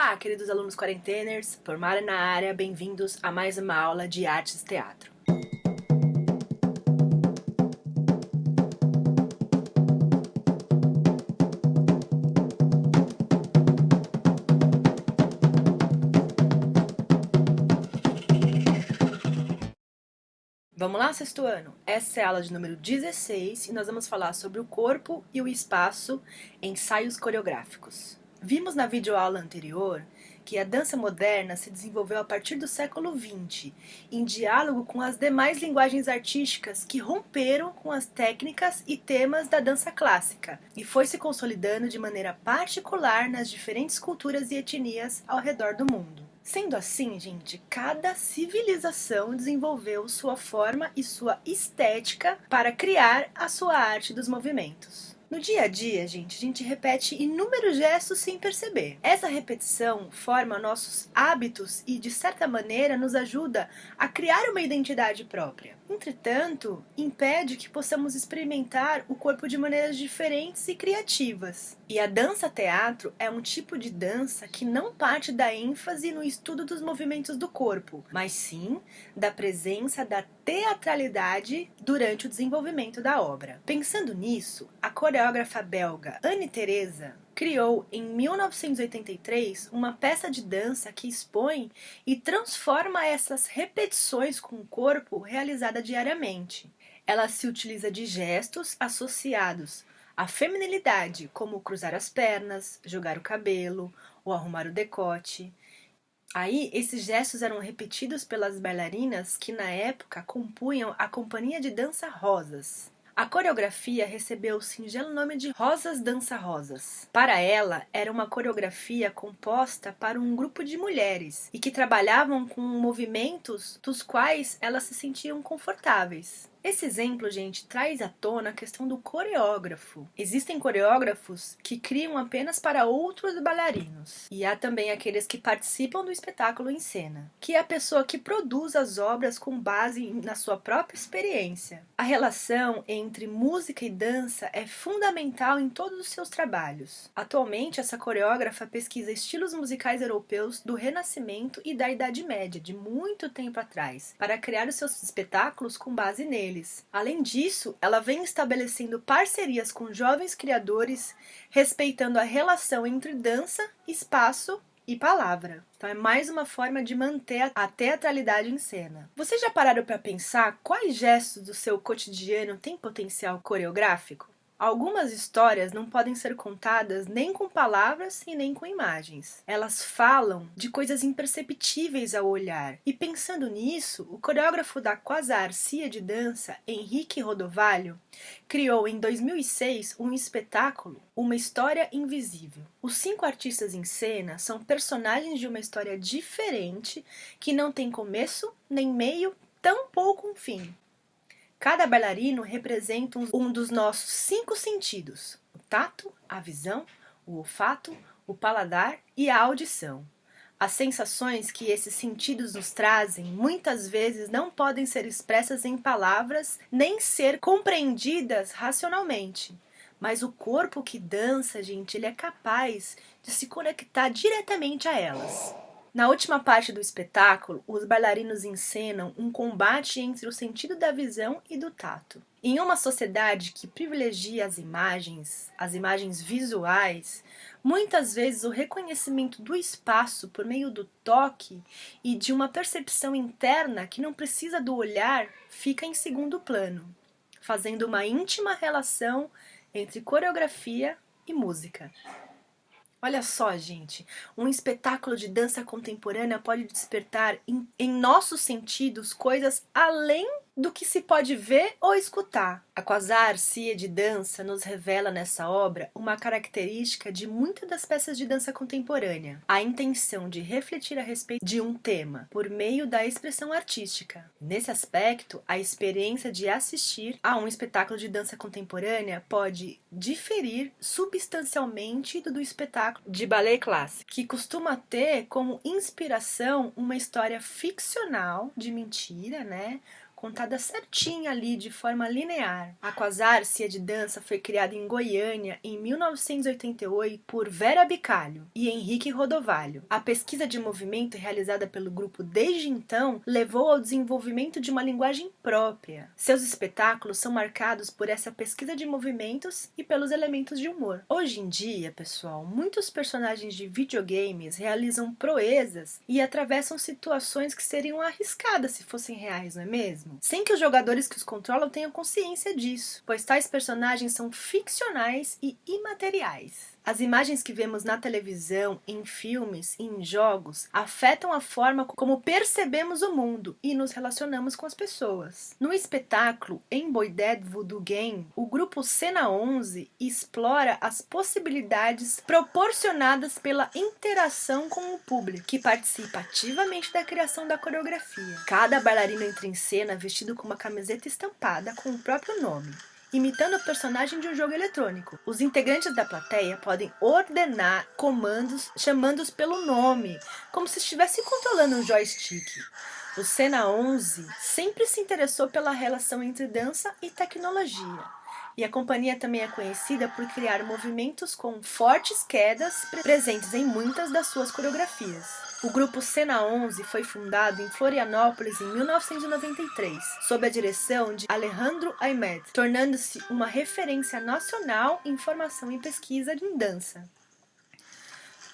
Olá, queridos alunos quarenteners, formada na área, bem-vindos a mais uma aula de Artes Teatro. Vamos lá, sexto ano? Essa é a aula de número 16 e nós vamos falar sobre o corpo e o espaço, ensaios coreográficos. Vimos na videoaula anterior que a dança moderna se desenvolveu a partir do século XX, em diálogo com as demais linguagens artísticas que romperam com as técnicas e temas da dança clássica, e foi se consolidando de maneira particular nas diferentes culturas e etnias ao redor do mundo. Sendo assim, gente, cada civilização desenvolveu sua forma e sua estética para criar a sua arte dos movimentos. No dia a dia, gente, a gente repete inúmeros gestos sem perceber. Essa repetição forma nossos hábitos e, de certa maneira, nos ajuda a criar uma identidade própria. Entretanto, impede que possamos experimentar o corpo de maneiras diferentes e criativas. E a dança-teatro é um tipo de dança que não parte da ênfase no estudo dos movimentos do corpo, mas sim da presença da teatralidade durante o desenvolvimento da obra. Pensando nisso, a coreógrafa belga Anne Teresa criou em 1983 uma peça de dança que expõe e transforma essas repetições com o corpo realizada diariamente. Ela se utiliza de gestos associados à feminilidade, como cruzar as pernas, jogar o cabelo ou arrumar o decote. Aí, esses gestos eram repetidos pelas bailarinas que na época compunham a Companhia de Dança Rosas. A coreografia recebeu o singelo nome de Rosas Dança Rosas. Para ela, era uma coreografia composta para um grupo de mulheres e que trabalhavam com movimentos dos quais elas se sentiam confortáveis. Esse exemplo, gente, traz à tona a questão do coreógrafo. Existem coreógrafos que criam apenas para outros bailarinos. E há também aqueles que participam do espetáculo em cena, que é a pessoa que produz as obras com base na sua própria experiência. A relação entre música e dança é fundamental em todos os seus trabalhos. Atualmente, essa coreógrafa pesquisa estilos musicais europeus do Renascimento e da Idade Média, de muito tempo atrás, para criar os seus espetáculos com base neles. Além disso, ela vem estabelecendo parcerias com jovens criadores, respeitando a relação entre dança, espaço e palavra. Então é mais uma forma de manter a teatralidade em cena. Vocês já pararam para pensar quais gestos do seu cotidiano têm potencial coreográfico? Algumas histórias não podem ser contadas nem com palavras e nem com imagens. Elas falam de coisas imperceptíveis ao olhar. E pensando nisso, o coreógrafo da Quasar Cia de Dança, Henrique Rodovalho, criou em 2006 um espetáculo, Uma História Invisível. Os 5 artistas em cena são personagens de uma história diferente que não tem começo, nem meio, tampouco um fim. Cada bailarino representa um dos nossos 5 sentidos: o tato, a visão, o olfato, o paladar e a audição. As sensações que esses sentidos nos trazem muitas vezes não podem ser expressas em palavras nem ser compreendidas racionalmente. Mas o corpo que dança, gente, ele é capaz de se conectar diretamente a elas. Na última parte do espetáculo, os bailarinos encenam um combate entre o sentido da visão e do tato. Em uma sociedade que privilegia as imagens visuais, muitas vezes o reconhecimento do espaço por meio do toque e de uma percepção interna que não precisa do olhar fica em segundo plano, fazendo uma íntima relação entre coreografia e música. Olha só, gente, um espetáculo de dança contemporânea pode despertar em nossos sentidos coisas além do que se pode ver ou escutar. A Quasar Cia de Dança nos revela nessa obra uma característica de muitas das peças de dança contemporânea: a intenção de refletir a respeito de um tema por meio da expressão artística. Nesse aspecto, a experiência de assistir a um espetáculo de dança contemporânea pode diferir substancialmente do espetáculo de ballet clássico, que costuma ter como inspiração uma história ficcional de mentira, né? contada certinha ali de forma linear. A Quasárcia de dança foi criada em Goiânia em 1988 por Vera Bicalho e Henrique Rodovalho. A pesquisa de movimento realizada pelo grupo desde então levou ao desenvolvimento de uma linguagem própria. Seus espetáculos são marcados por essa pesquisa de movimentos e pelos elementos de humor. Hoje em dia, pessoal, muitos personagens de videogames realizam proezas e atravessam situações que seriam arriscadas se fossem reais, não é mesmo? Sem que os jogadores que os controlam tenham consciência disso, pois tais personagens são ficcionais e imateriais. As imagens que vemos na televisão, em filmes e em jogos afetam a forma como percebemos o mundo e nos relacionamos com as pessoas. No espetáculo Embodied Voodoo Game, o grupo Cena 11 explora as possibilidades proporcionadas pela interação com o público, que participa ativamente da criação da coreografia. Cada bailarino entra em cena vestido com uma camiseta estampada com o próprio nome, imitando o personagem de um jogo eletrônico. Os integrantes da plateia podem ordenar comandos chamando-os pelo nome, como se estivessem controlando um joystick. O Cena 11 sempre se interessou pela relação entre dança e tecnologia. E a companhia também é conhecida por criar movimentos com fortes quedas presentes em muitas das suas coreografias. O grupo Cena 11 foi fundado em Florianópolis em 1993, sob a direção de Alejandro Aymed, tornando-se uma referência nacional em formação e pesquisa em dança.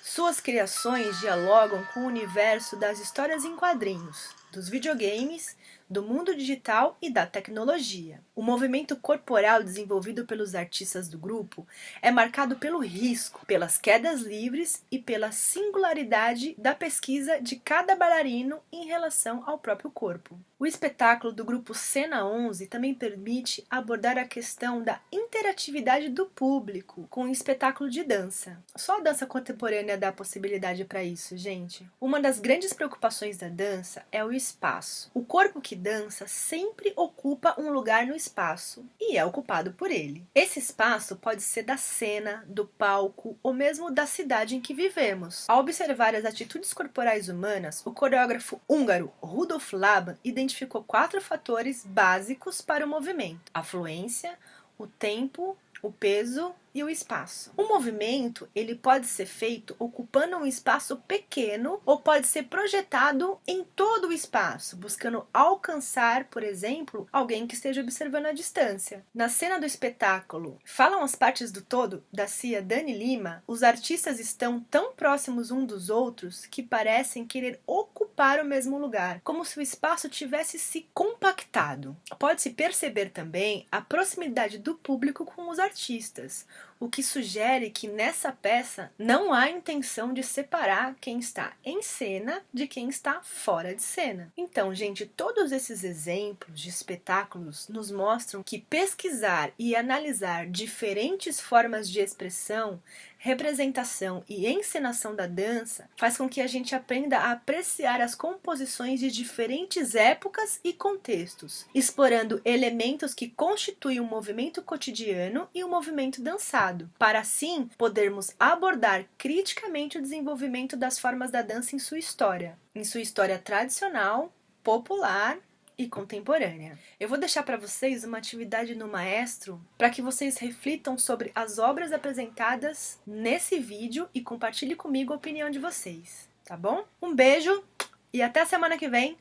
Suas criações dialogam com o universo das histórias em quadrinhos, dos videogames, do mundo digital e da tecnologia. O movimento corporal desenvolvido pelos artistas do grupo é marcado pelo risco, pelas quedas livres e pela singularidade da pesquisa de cada bailarino em relação ao próprio corpo. O espetáculo do grupo Cena 11 também permite abordar a questão da interatividade do público com o espetáculo de dança. Só a dança contemporânea dá possibilidade para isso, gente. Uma das grandes preocupações da dança é o espaço. O corpo que dança sempre ocupa um lugar no espaço e é ocupado por ele. Esse espaço pode ser da cena, do palco ou mesmo da cidade em que vivemos. Ao observar as atitudes corporais humanas, o coreógrafo húngaro Rudolf Laban identificou 4 fatores básicos para o movimento: a fluência, o tempo, o peso e o espaço. O movimento, ele pode ser feito ocupando um espaço pequeno ou pode ser projetado em todo o espaço, buscando alcançar, por exemplo, alguém que esteja observando à distância. Na cena do espetáculo Falam as Partes do Todo, da CIA Dani Lima, os artistas estão tão próximos uns dos outros que parecem querer ocupar o mesmo lugar, como se o espaço tivesse se compactado. Pode-se perceber também a proximidade do público com os artistas, o que sugere que nessa peça não há intenção de separar quem está em cena de quem está fora de cena. Então, gente, todos esses exemplos de espetáculos nos mostram que pesquisar e analisar diferentes formas de expressão, representação e encenação da dança faz com que a gente aprenda a apreciar as composições de diferentes épocas e contextos, explorando elementos que constituem o movimento cotidiano e o movimento dançado, para assim podermos abordar criticamente o desenvolvimento das formas da dança em sua história tradicional, popular e contemporânea. Eu vou deixar para vocês uma atividade no Maestro para que vocês reflitam sobre as obras apresentadas nesse vídeo e compartilhem comigo a opinião de vocês, tá bom? Um beijo e até a semana que vem.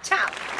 Tchau!